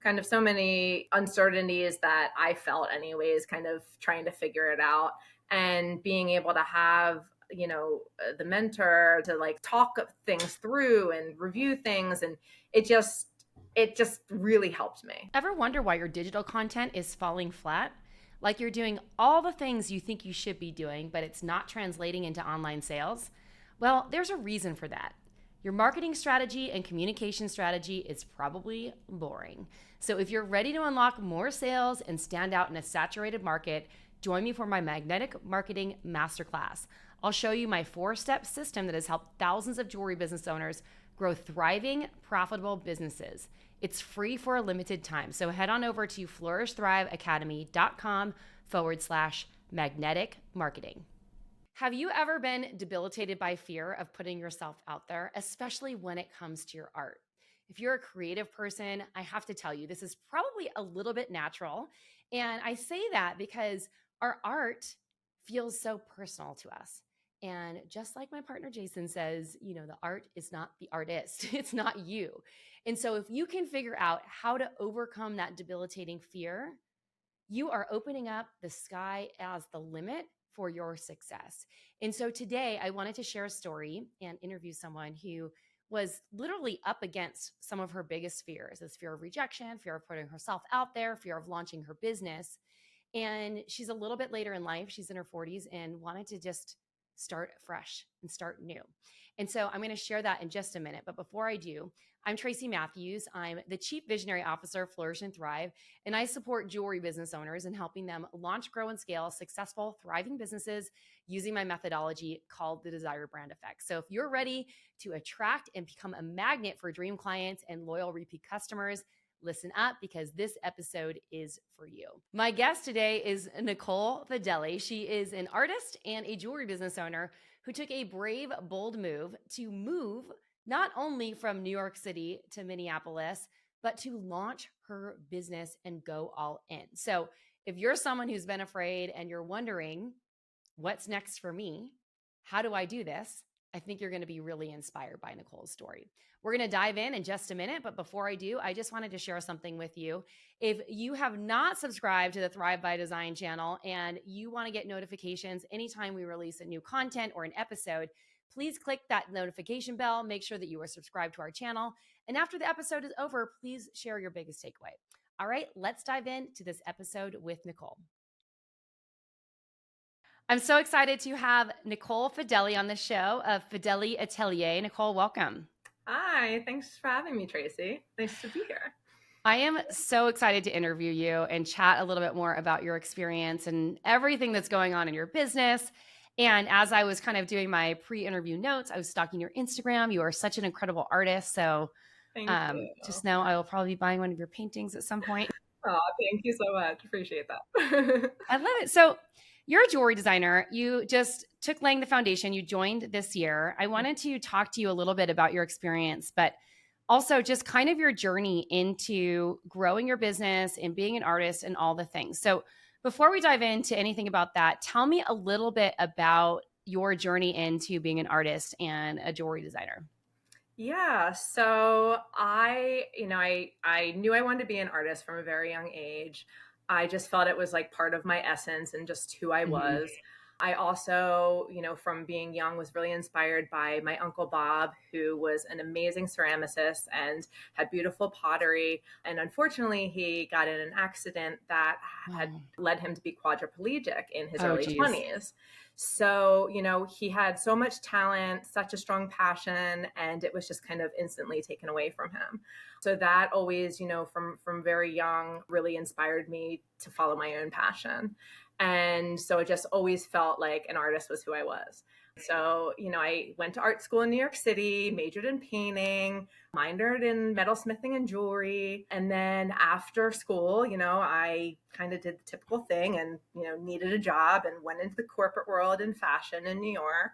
kind of so many uncertainties that I felt anyways, kind of trying to figure it out, and being able to have the mentor to like talk things through and review things, and it just really helped me. Ever wonder why your digital content is falling flat? Like you're doing all the things you think you should be doing, but it's not translating into online sales? Well, there's a reason for that. Your marketing strategy and communication strategy is probably boring. So if you're ready to unlock more sales and stand out in a saturated market, join me for my Magnetic Marketing Masterclass. I'll show you my 4-step system that has helped thousands of jewelry business owners grow thriving, profitable businesses. It's free for a limited time. So head on over to flourishthriveacademy.com/magnetic marketing. Have you ever been debilitated by fear of putting yourself out there, especially when it comes to your art? If you're a creative person, I have to tell you, this is probably a little bit natural. And I say that because our art feels so personal to us. And just like my partner Jason says, the art is not the artist, it's not you. And so if you can figure out how to overcome that debilitating fear, you are opening up the sky as the limit for your success. And so today I wanted to share a story and interview someone who was literally up against some of her biggest fears: this fear of rejection, fear of putting herself out there, fear of launching her business. And she's a little bit later in life. She's in her 40s and wanted to just start fresh and start new. And so I'm going to share that in just a minute. But before I do, I'm Tracy Matthews. I'm the Chief Visionary Officer of Flourish and Thrive, and I support jewelry business owners in helping them launch, grow, and scale successful, thriving businesses using my methodology called the Desire Brand Effect. So if you're ready to attract and become a magnet for dream clients and loyal repeat customers, listen up, because this episode is for you. My guest today is Nicole Fedeli. She is an artist and a jewelry business owner who took a brave, bold move to move not only from New York City to Minneapolis, but to launch her business and go all in. So if you're someone who's been afraid and you're wondering, what's next for me? How do I do this? I think you're going to be really inspired by Nicole's story. We're going to dive in just a minute, but before I do, I just wanted to share something with you. If you have not subscribed to the Thrive by Design channel and you want to get notifications anytime we release a new content or an episode, please click that notification bell. Make sure that you are subscribed to our channel. And after the episode is over, please share your biggest takeaway. All right, let's dive into this episode with Nicole. I'm so excited to have Nicole Fedeli on the show of Fedeli Atelier. Nicole, welcome. Hi, thanks for having me, Tracy. Nice to be here. I am so excited to interview you and chat a little bit more about your experience and everything that's going on in your business. And as I was kind of doing my pre-interview notes, I was stalking your Instagram. You are such an incredible artist. So Thank you. Just know I will probably be buying one of your paintings at some point. Oh, thank you so much. Appreciate that. I love it. So you're a jewelry designer. You just took laying the foundation. You joined this year. I wanted to talk to you a little bit about your experience, but also just kind of your journey into growing your business and being an artist and all the things. So before we dive into anything about that, tell me a little bit about your journey into being an artist and a jewelry designer. Yeah, so I knew I wanted to be an artist from a very young age. I just felt it was like part of my essence and just who I was. I also, from being young, was really inspired by my Uncle Bob, who was an amazing ceramicist and had beautiful pottery. And unfortunately, he got in an accident that had led him to be quadriplegic in his early 20s. So, he had so much talent, such a strong passion, and it was just kind of instantly taken away from him. So that always, from very young, really inspired me to follow my own passion. And so it just always felt like an artist was who I was. So, I went to art school in New York City, majored in painting, minored in metalsmithing and jewelry. And then after school, I kind of did the typical thing and, needed a job and went into the corporate world in fashion in New York.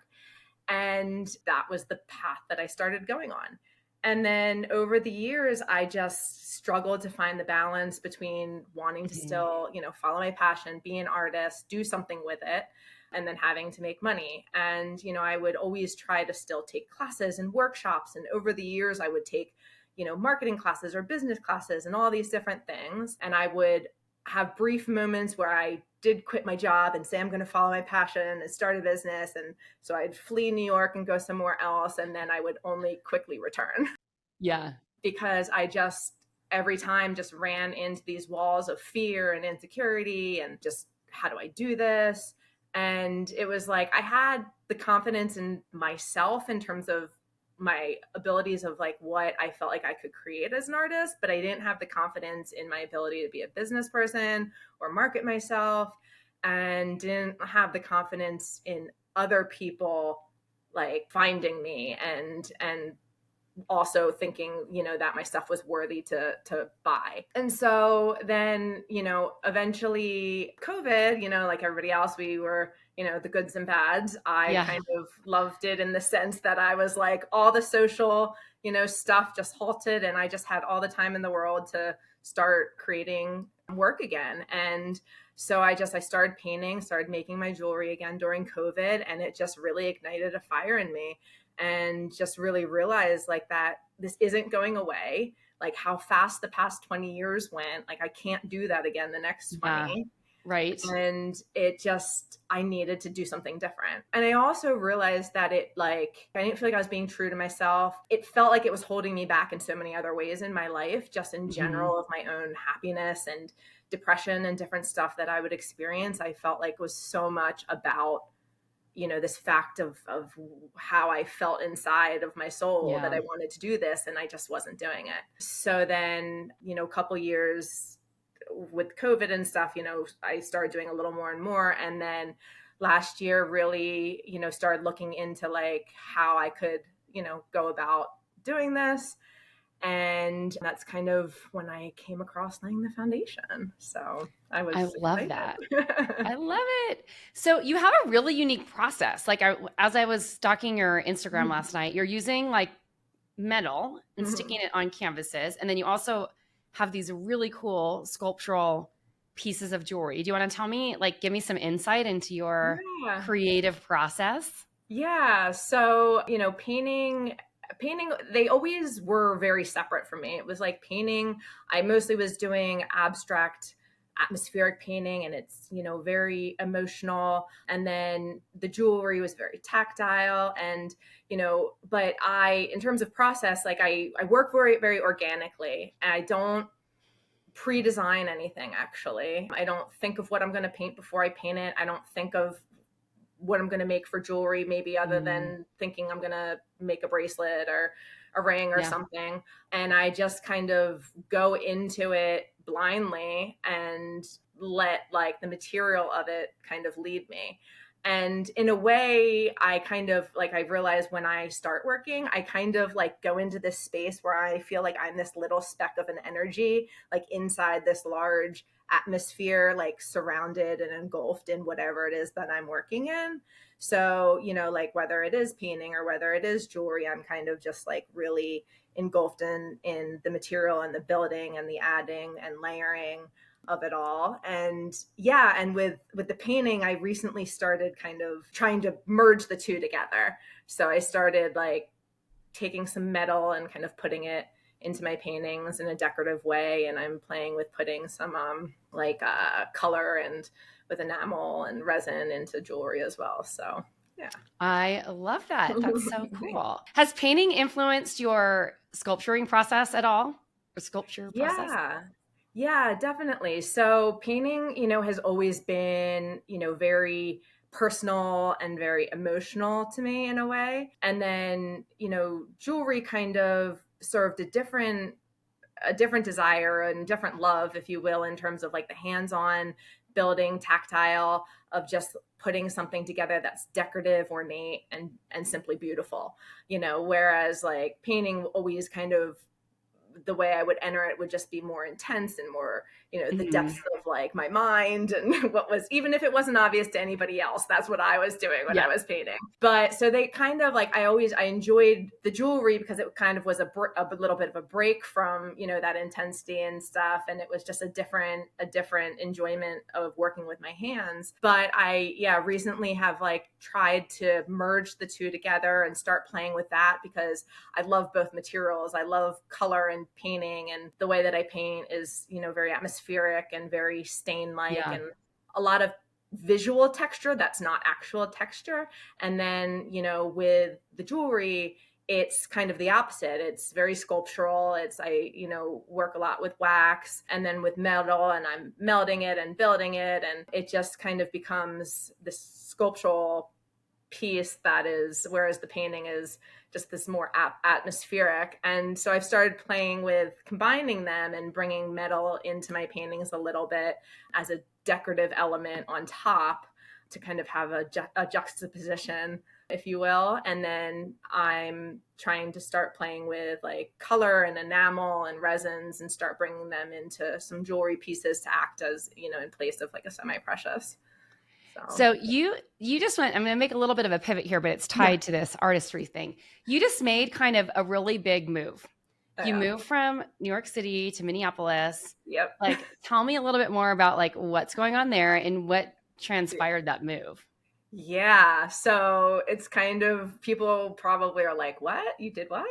And that was the path that I started going on. And then over the years, I just struggled to find the balance between wanting to still, follow my passion, be an artist, do something with it, and then having to make money. And, I would always try to still take classes and workshops. And over the years, I would take, marketing classes or business classes and all these different things. And I would have brief moments where I did quit my job and say, I'm going to follow my passion and start a business. And so I'd flee New York and go somewhere else. And then I would only quickly return Yeah. because I just every time just ran into these walls of fear and insecurity and just, how do I do this? And it was like I had the confidence in myself in terms of my abilities of like what I felt like I could create as an artist, but I didn't have the confidence in my ability to be a business person or market myself, and didn't have the confidence in other people like finding me and also thinking, that my stuff was worthy to buy. And so then, eventually COVID, like everybody else, we were, the goods and bads. I Yeah. kind of loved it in the sense that I was like all the social, stuff just halted, and I just had all the time in the world to start creating work again. And so I started painting, started making my jewelry again during COVID, and it just really ignited a fire in me, and just really realized like that this isn't going away, like how fast the past 20 years went. Like I can't do that again the next 20. Yeah. Right. And I needed to do something different. And I also realized that I didn't feel like I was being true to myself. It felt like it was holding me back in so many other ways in my life, just in general, of my own happiness and depression and different stuff that I would experience. I felt like was so much about this fact of how I felt inside of my soul that I wanted to do this, and I just wasn't doing it. So then, a couple years with COVID and stuff, I started doing a little more and more. And then last year really, started looking into like how I could, go about doing this. And that's kind of when I came across laying the foundation. So I love excited. that. I love it. So you have a really unique process. Like as I was stalking your Instagram last night, you're using like metal and sticking it on canvases. And then you also have these really cool sculptural pieces of jewelry. Do you want to tell me, like, give me some insight into your creative process? Yeah. So, painting, they always were very separate from me. It was like painting, I mostly was doing abstract atmospheric painting, and it's, very emotional. And then the jewelry was very tactile, and, but in terms of process, like I work very, very organically, and I don't pre-design anything. Actually, I don't think of what I'm going to paint before I paint it. I don't think of what I'm going to make for jewelry, maybe other than thinking I'm going to make a bracelet or a ring or something. And I just kind of go into it blindly and let like the material of it kind of lead me. And in a way, I kind of like, I realize when I start working, I kind of like go into this space where I feel like I'm this little speck of an energy, like inside this large atmosphere, like surrounded and engulfed in whatever it is that I'm working in. So, like whether it is painting or whether it is jewelry, I'm kind of just like really engulfed in the material and the building and the adding and layering of it all. And and with the painting, I recently started kind of trying to merge the two together. So I started like taking some metal and kind of putting it into my paintings in a decorative way, and I'm playing with putting some color and with enamel and resin into jewelry as well. So yeah, I love that. That's so cool. Has painting influenced your sculpturing process at all, or sculpture process? Yeah, definitely. So painting, has always been, very personal and very emotional to me in a way. And then, jewelry kind of served a different desire and different love, if you will, in terms of like the hands-on building, tactile, of just putting something together that's decorative, ornate, and simply beautiful, whereas like painting always kind of, the way I would enter it would just be more intense and more, the depths of like my mind and what was, even if it wasn't obvious to anybody else, that's what I was doing when I was painting. But so they kind of like, I enjoyed the jewelry because it kind of was a little bit of a break from, that intensity and stuff. And it was just a different enjoyment of working with my hands. But I recently have like tried to merge the two together and start playing with that because I love both materials. I love color and painting, and the way that I paint is, very atmospheric and very stain like, Yeah. and a lot of visual texture that's not actual texture. And then, with the jewelry, it's kind of the opposite. It's very sculptural. I work a lot with wax and then with metal, and I'm melting it and building it. And it just kind of becomes this sculptural piece that is, whereas the painting is just this more atmospheric. And so I've started playing with combining them and bringing metal into my paintings a little bit as a decorative element on top to kind of have a juxtaposition, if you will. And then I'm trying to start playing with like color and enamel and resins and start bringing them into some jewelry pieces to act as, in place of like a semi-precious. So you just went, I'm going to make a little bit of a pivot here, but it's tied to this artistry thing. You just made kind of a really big move. You moved from New York City to Minneapolis. Yep. Like, tell me a little bit more about like what's going on there and what transpired that move. Yeah. So it's kind of, people probably are like, what? You did what?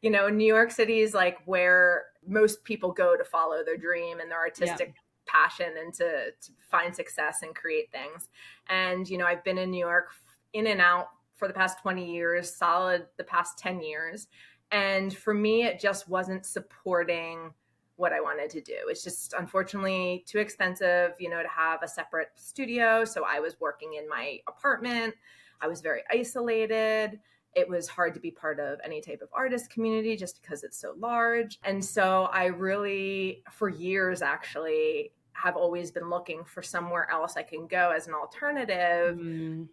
New York City is like where most people go to follow their dream and their artistic passion and to find success and create things. And, I've been in New York in and out for the past 20 years, solid the past 10 years. And for me, it just wasn't supporting what I wanted to do. It's just unfortunately too expensive, to have a separate studio. So I was working in my apartment. I was very isolated. It was hard to be part of any type of artist community just because it's so large. And so I really, for years actually, have always been looking for somewhere else I can go as an alternative.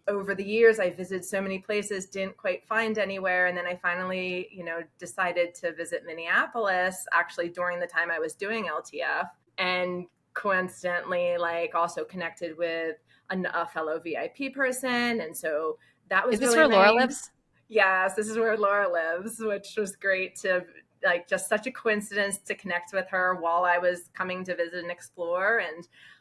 Over the years, I visited so many places, didn't quite find anywhere. And then I finally, decided to visit Minneapolis actually during the time I was doing LTF, and coincidentally, like also connected with a fellow VIP person. And so that was Is this really where Laura lives? Yes, this is where Laura lives, which was great to like just such a coincidence to connect with her while I was coming to visit and explore.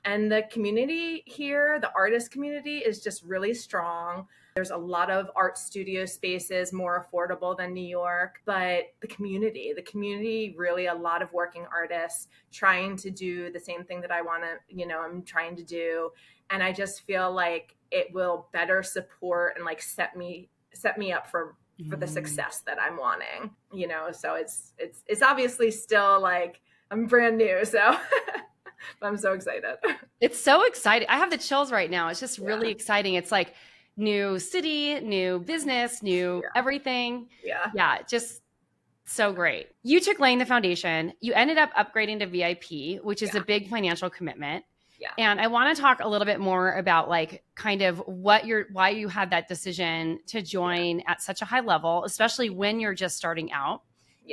And the community here, the artist community, is just really strong. There's a lot of art studio spaces, more affordable than New York, but the community really, a lot of working artists trying to do the same thing that I want to, I'm trying to do. And I just feel like it will better support and like set me up for the success that I'm wanting, so it's obviously still like I'm brand new. So I'm so excited. It's so exciting. I have the chills right now. It's just really exciting. It's like new city, new business, new everything. Yeah. Just so great. You took laying the foundation. You ended up upgrading to VIP, which is a big financial commitment. Yeah. And I want to talk a little bit more about like kind of why you had that decision to join at such a high level, especially when you're just starting out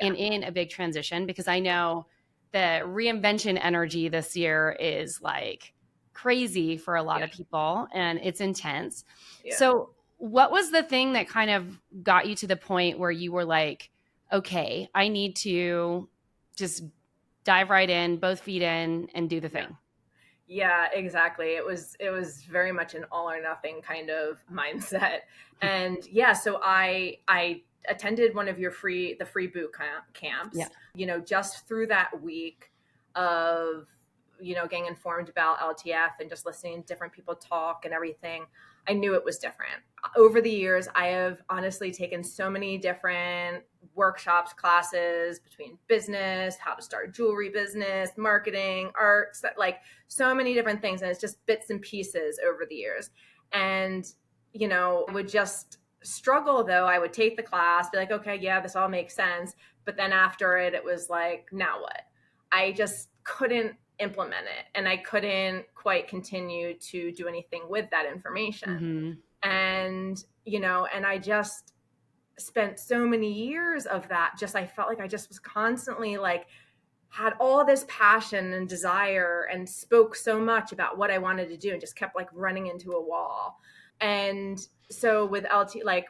and in a big transition, because I know the reinvention energy this year is like crazy for a lot of people and it's intense. Yeah. So what was the thing that kind of got you to the point where you were like, okay, I need to just dive right in, both feet in, and do the thing? Yeah, exactly. It was very much an all or nothing kind of mindset. And so I attended one of the free boot camps, just through that week of, getting informed about LTF and just listening to different people talk and everything. I knew it was different. Over the years, I have honestly taken so many different workshops, classes between business, how to start a jewelry business, marketing, art, like so many different things. And it's just bits and pieces over the years. And, I would just struggle though. I would take the class, be like, okay, yeah, this all makes sense. But then after it was like, now what? I just couldn't implement it. And I couldn't quite continue to do anything with that information. And, and I just spent so many years of that. I felt like I just was constantly like, had all this passion and desire and spoke so much about what I wanted to do and just kept like running into a wall. And so with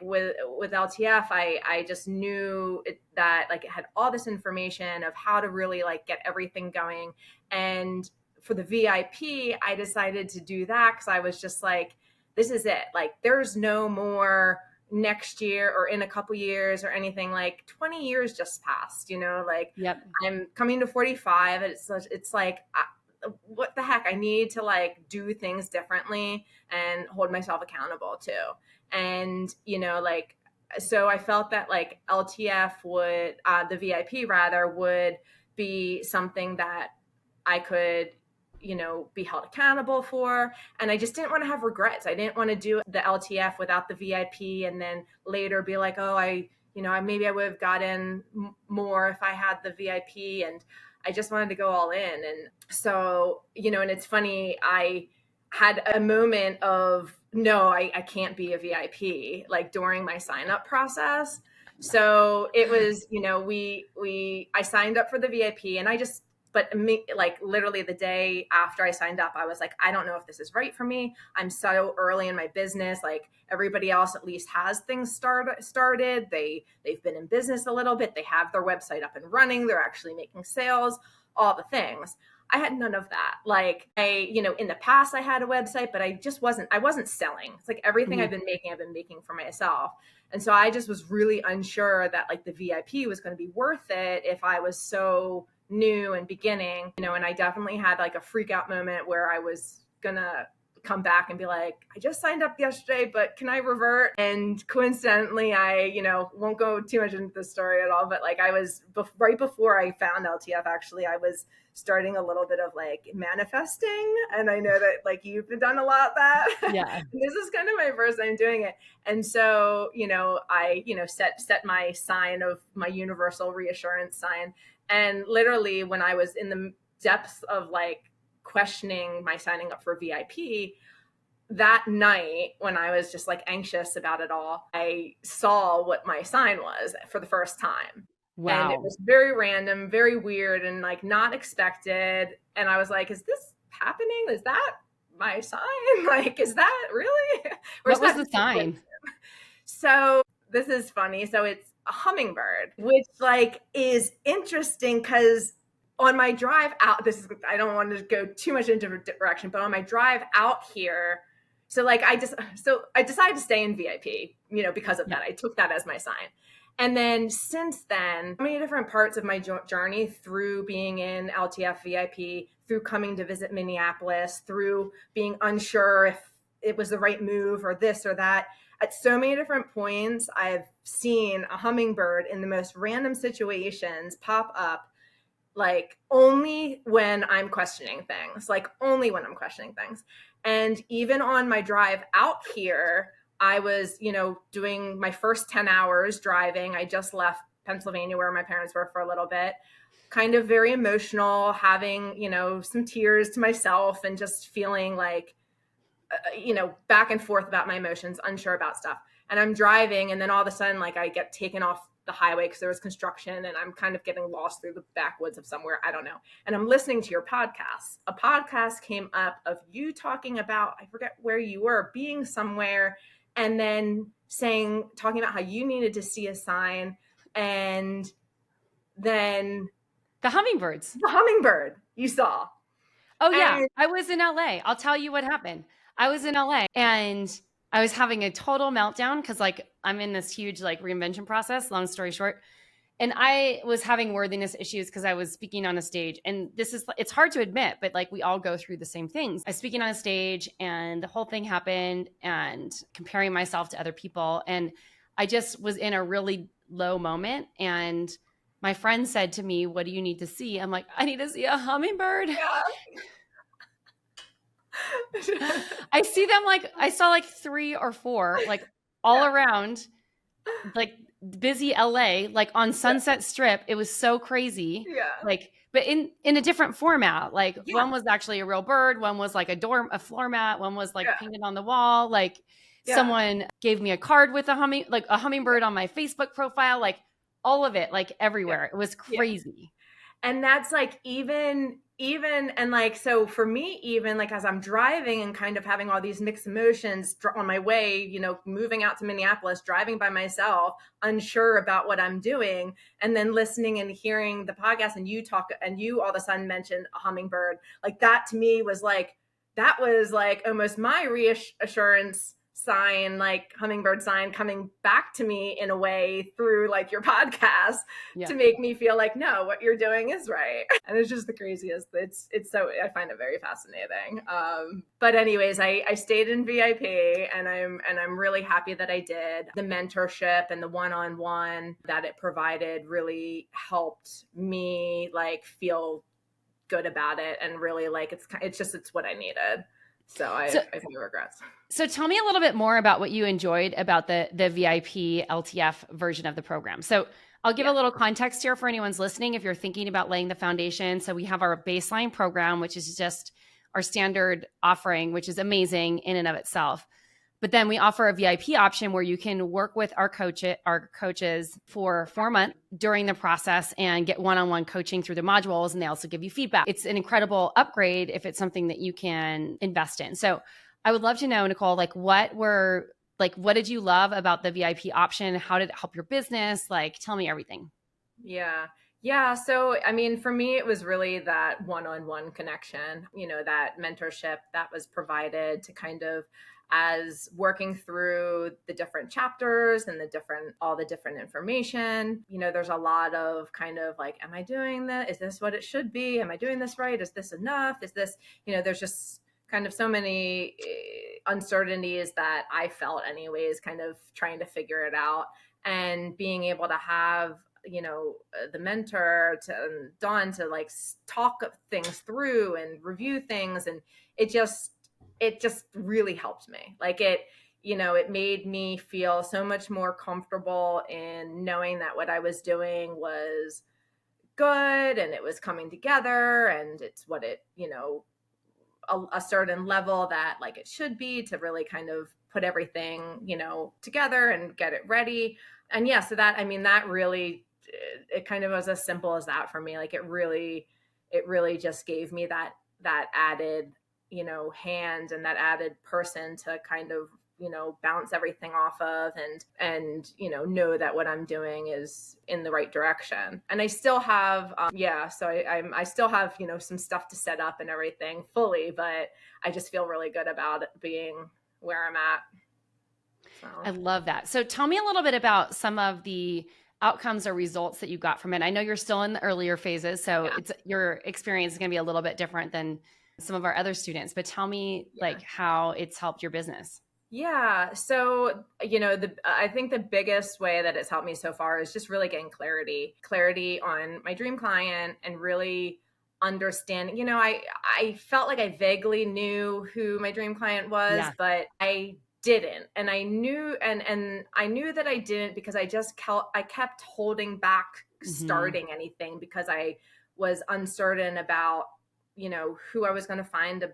with LTF, I just knew that like it had all this information of how to really like get everything going. And for the VIP, I decided to do that because I was just like, this is it. Like, there's no more next year or in a couple years or anything. Like 20 years just passed, like Yep. I'm coming to 45. And it's like, what the heck? I need to like do things differently and hold myself accountable too. And, like, so I felt that like LTF would, the VIP rather, would be something that I could, be held accountable for. And I just didn't want to have regrets. I didn't want to do the LTF without the VIP and then later be like, oh, maybe I would have gotten more if I had the VIP. And I just wanted to go all in. And so, and it's funny, I had a moment of, no, I can't be a VIP, like during my sign up process. So it was, I signed up for the VIP and but like literally the day after I signed up, I was like, I don't know if this is right for me. I'm so early in my business. Like everybody else at least has things started. They've been in business a little bit. They have their website up and running. They're actually making sales, all the things. I had none of that. Like in the past I had a website, but I wasn't selling. It's like everything I've been making for myself. And so I just was really unsure that like the VIP was going to be worth it if I was so new and beginning, and I definitely had like a freak out moment where I was gonna come back and be like, I just signed up yesterday, but can I revert? And coincidentally, I, won't go too much into the story at all, but like I was right before I found LTF, actually, I was starting a little bit of like manifesting. And I know that like you've done a lot of that. Yeah. This is kind of my first time doing it. And so, I, set my sign of my universal reassurance sign. And literally when I was in the depths of like questioning my signing up for VIP, that night when I was just like anxious about it all, I saw what my sign was for the first time. Wow. And it was very random, very weird, and like not expected. And I was like, is this happening? Is that my sign? Like, is that really? What was the sign? So this is funny. So it's a hummingbird, which like is interesting because on my drive out, I don't want to go too much into a direction, but on my drive out here, so I decided to stay in VIP, because of that. I took that as my sign. And then since then, so many different parts of my journey through being in LTF VIP, through coming to visit Minneapolis, through being unsure if it was the right move or this or that. At so many different points, I've seen a hummingbird in the most random situations pop up, like only when I'm questioning things, And even on my drive out here, I was, doing my first 10 hours driving. I just left Pennsylvania where my parents were for a little bit, kind of very emotional, having, some tears to myself and just feeling like, back and forth about my emotions, unsure about stuff. And I'm driving, and then all of a sudden, like I get taken off the highway because there was construction and I'm kind of getting lost through the backwoods of somewhere. I don't know. And I'm listening to your podcast. A podcast came up of you talking about, I forget where you were, being somewhere and then talking about how you needed to see a sign. And then the hummingbird you saw. Oh yeah. I was in LA. I'll tell you what happened. I was in LA and I was having a total meltdown because like I'm in this huge like reinvention process, long story short. And I was having worthiness issues because I was speaking on a stage. And it's hard to admit, but like we all go through the same things. I was speaking on a stage and the whole thing happened and comparing myself to other people. And I just was in a really low moment. And my friend said to me, what do you need to see? I'm like, I need to see a hummingbird. Yeah. I see them I saw like 3 or 4, like all around, like busy LA, like on Sunset Strip. It was so crazy. Yeah. Like, but in a different format. Like one was actually a real bird. One was like a floor mat. One was like painted on the wall. Like someone gave me a card with a hummingbird on my Facebook profile, like all of it, like everywhere. It was crazy. And that's like even and like, so for me, even like as I'm driving and kind of having all these mixed emotions on my way, moving out to Minneapolis, driving by myself, unsure about what I'm doing, and then listening and hearing the podcast and you talk and you all of a sudden mentioned a hummingbird, like that to me was like, that was like almost my reassurance sign, like hummingbird sign coming back to me in a way through like your podcast Yeah. to make me feel like, no, what you're doing is right. And it's just the craziest. It's so, I find it very fascinating. But anyways, I stayed in VIP, and I'm really happy that I did. The mentorship and the one-on-one that it provided really helped me like feel good about it, and really like it's what I needed. So I have no regrets. So tell me a little bit more about what you enjoyed about the VIP LTF version of the program. So I'll give a little context here for anyone's listening if you're thinking about laying the foundation. So we have our baseline program, which is just our standard offering, which is amazing in and of itself. But then we offer a VIP option where you can work with our coaches for 4 months during the process and get one-on-one coaching through the modules. And they also give you feedback. It's an incredible upgrade if it's something that you can invest in. So I would love to know, Nicole, what did you love about the VIP option? How did it help your business? Like, tell me everything. Yeah. Yeah. So, I mean, for me, it was really that one-on-one connection, that mentorship that was provided to kind of, as working through the different chapters and all the different information, there's a lot of kind of like, am I doing that? Is this what it should be? Am I doing this right? Is this enough? Is this, there's just kind of so many uncertainties that I felt anyways, kind of trying to figure it out, and being able to have the mentor to Dawn to like talk things through and review things. And it just really helped me. Like it made me feel so much more comfortable in knowing that what I was doing was good and it was coming together, and it's what it, a certain level that like it should be to really kind of put everything, together and get it ready. And yeah, so that, I mean, that really, it kind of was as simple as that for me. Like it really just gave me that added, hand and that added person to kind of, bounce everything off of, and, know that what I'm doing is in the right direction. And I still have, so I still have, some stuff to set up and everything fully, but I just feel really good about it being where I'm at. So. I love that. So tell me a little bit about some of the outcomes or results that you got from it. I know you're still in the earlier phases, so your experience is going to be a little bit different than some of our other students, but tell me like how it's helped your business. Yeah. So, I think the biggest way that it's helped me so far is just really getting clarity on my dream client, and really understanding, I felt like I vaguely knew who my dream client was, but I didn't. And I knew, and I knew that I didn't because I kept holding back starting anything because I was uncertain about, who I was going to find to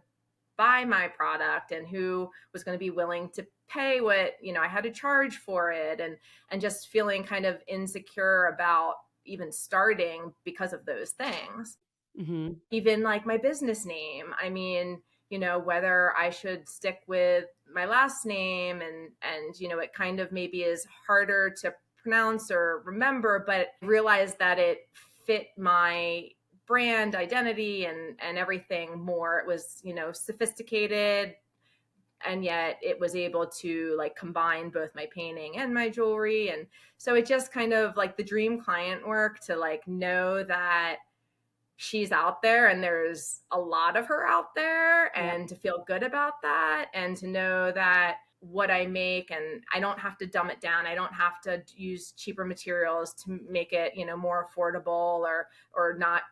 buy my product and who was going to be willing to pay what, I had to charge for it, and just feeling kind of insecure about even starting because of those things. Mm-hmm. Even like my business name. I mean, whether I should stick with my last name, and it kind of maybe is harder to pronounce or remember, but realize that it fit my brand identity and everything more. It was, sophisticated, and yet it was able to like combine both my painting and my jewelry. And so it just kind of like the dream client work to like know that she's out there and there's a lot of her out there, and to feel good about that, and to know that what I make, and I don't have to dumb it down. I don't have to use cheaper materials to make it, more affordable, or not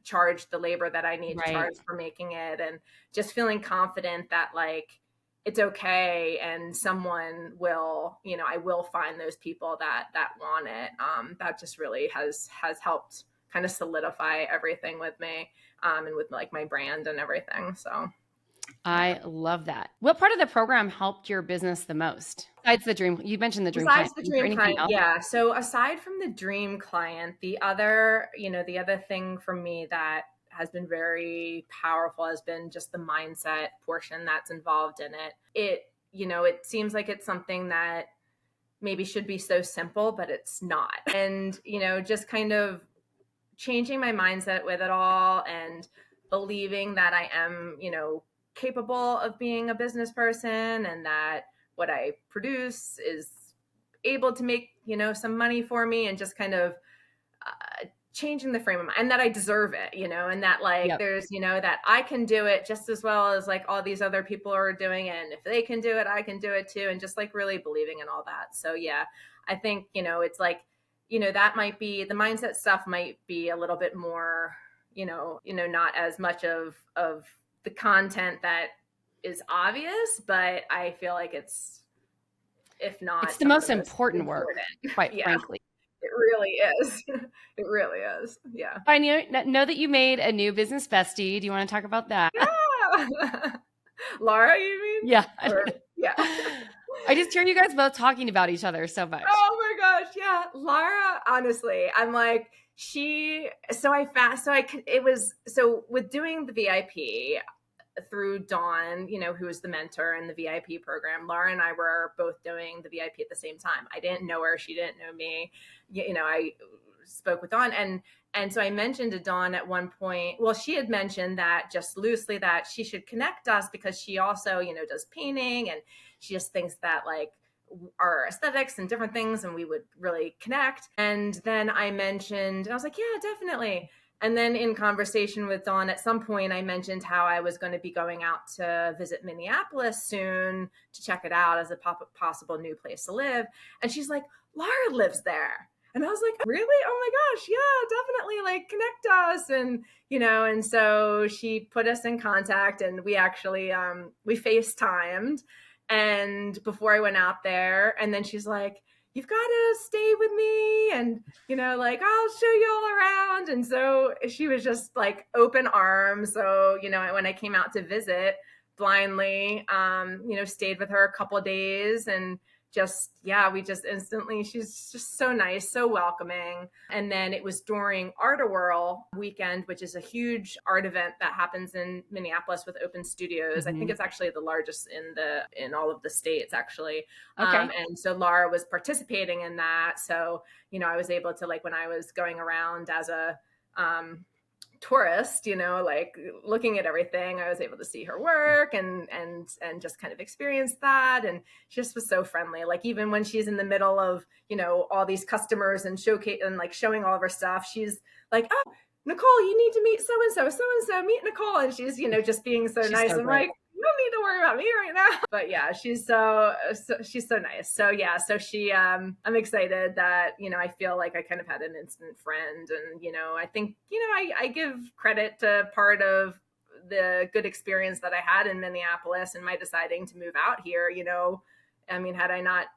charge the labor that I need to charge for making it. And just feeling confident that like it's okay, and someone will, I will find those people that want it. That just really has helped kind of solidify everything with me, and with like my brand and everything. So I love that. What part of the program helped your business the most? Besides the dream, you mentioned the dream client. Besides the dream client, yeah. So aside from the dream client, the other thing for me that has been very powerful has been just the mindset portion that's involved in it. It seems like it's something that maybe should be so simple, but it's not. And, just kind of changing my mindset with it all, and believing that I am, capable of being a business person, and that what I produce is able to make, some money for me, and just kind of changing the frame of mind, and that I deserve it, and that like Yep. there's, that I can do it just as well as like all these other people are doing. And if they can do it, I can do it too. And just like really believing in all that. So yeah, I think, it's like, that might be the mindset stuff might be a little bit more, not as much of the content that is obvious, but I feel like it's, if not, It's the most important work, quite Yeah. frankly. It really is. It really is. Yeah. I know that you made a new business bestie. Do you want to talk about that? Yeah. Laura, you mean? Yeah. Yeah. I just hear you guys both talking about each other so much. Oh my gosh. Yeah. Laura, honestly, I'm like, with doing the VIP through Dawn, who was the mentor in the VIP program, Laura and I were both doing the VIP at the same time. I didn't know her. She didn't know me. I spoke with Dawn, and so I mentioned to Dawn at one point, well, she had mentioned that just loosely that she should connect us because she also, does painting, and she just thinks that like our aesthetics and different things, and we would really connect. And then I mentioned, and I was like, yeah, definitely. And then in conversation with Dawn, at some point, I mentioned how I was going to be going out to visit Minneapolis soon to check it out as a possible new place to live. And she's like, Laura lives there. And I was like, really? Oh my gosh, yeah, definitely, like connect us. And, and so she put us in contact, and we actually, we FaceTimed. And before I went out there, and then she's like, you've got to stay with me, and like I'll show you all around. And so she was just like open arms. So when I came out to visit blindly, stayed with her a couple of days, and we just instantly, she's just so nice, so welcoming. And then it was during Art Whirl weekend, which is a huge art event that happens in Minneapolis with open studios. I think it's actually the largest in all of the states, actually. Okay. And so Laura was participating in that. So, I was able to, like, when I was going around as a tourist, like looking at everything, I was able to see her work and just kind of experience that. And she just was so friendly. Like even when she's in the middle of, all these customers and showcase and like showing all of her stuff, she's like, oh, Nicole, you need to meet so-and-so, meet Nicole. And she's, just being so nice. I'm like, you don't need to worry about me right now. But yeah, she's so nice. So yeah, so she, I'm excited that, I feel like I kind of had an instant friend. And, I think, I give credit to part of the good experience that I had in Minneapolis and my deciding to move out here. I mean, had I not,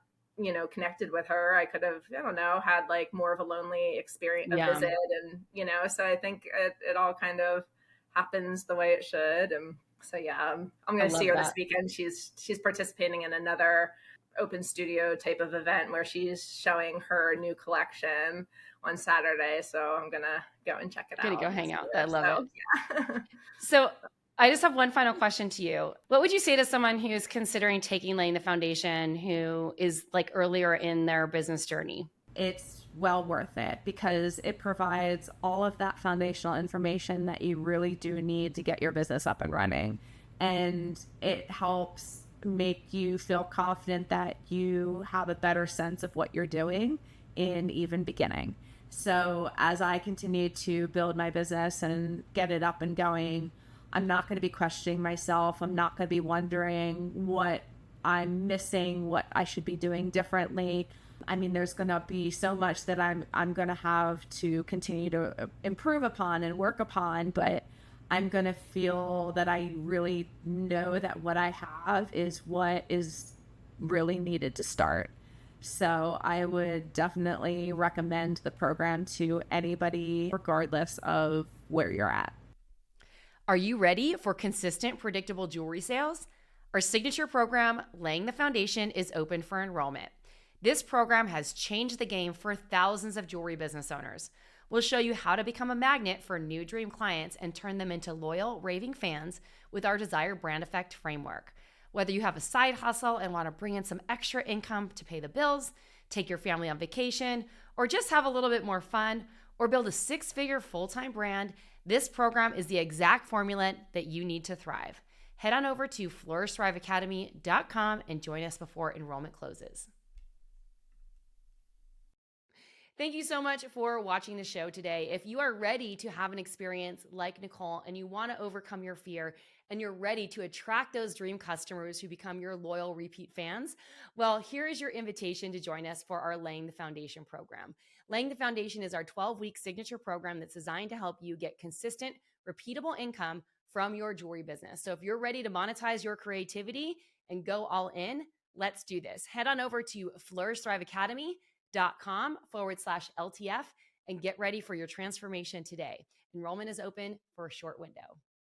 connected with her, I could have, I don't know, had like more of a lonely experience, visit. And, so I think it all kind of happens the way it should. And so yeah, I'm going to see her this weekend. She's participating in another open studio type of event where she's showing her new collection on Saturday. So I'm going to go and check it out. Gonna go hang out. I love it. Yeah. So I just have one final question to you. What would you say to someone who's considering taking Laying the Foundation, who is like earlier in their business journey? It's well worth it because it provides all of that foundational information that you really do need to get your business up and running. And it helps make you feel confident that you have a better sense of what you're doing in even beginning. So as I continue to build my business and get it up and going, I'm not going to be questioning myself. I'm not going to be wondering what I'm missing, what I should be doing differently. I mean, there's going to be so much that I'm going to have to continue to improve upon and work upon, but I'm going to feel that I really know that what I have is what is really needed to start. So I would definitely recommend the program to anybody, regardless of where you're at. Are you ready for consistent, predictable jewelry sales? Our signature program, Laying the Foundation, is open for enrollment. This program has changed the game for thousands of jewelry business owners. We'll show you how to become a magnet for new dream clients and turn them into loyal, raving fans with our desired brand effect framework. Whether you have a side hustle and want to bring in some extra income to pay the bills, take your family on vacation, or just have a little bit more fun, or build a six-figure full-time brand, this program is the exact formula that you need to thrive. Head on over to flourishthriveacademy.com and join us before enrollment closes. Thank you so much for watching the show today. If you are ready to have an experience like Nicole and you want to overcome your fear and you're ready to attract those dream customers who become your loyal repeat fans, well, here is your invitation to join us for our Laying the Foundation program. Laying the Foundation is our 12-week signature program that's designed to help you get consistent, repeatable income from your jewelry business. So if you're ready to monetize your creativity and go all in, let's do this. Head on over to flourishthriveacademy.com/LTF and get ready for your transformation today. Enrollment is open for a short window.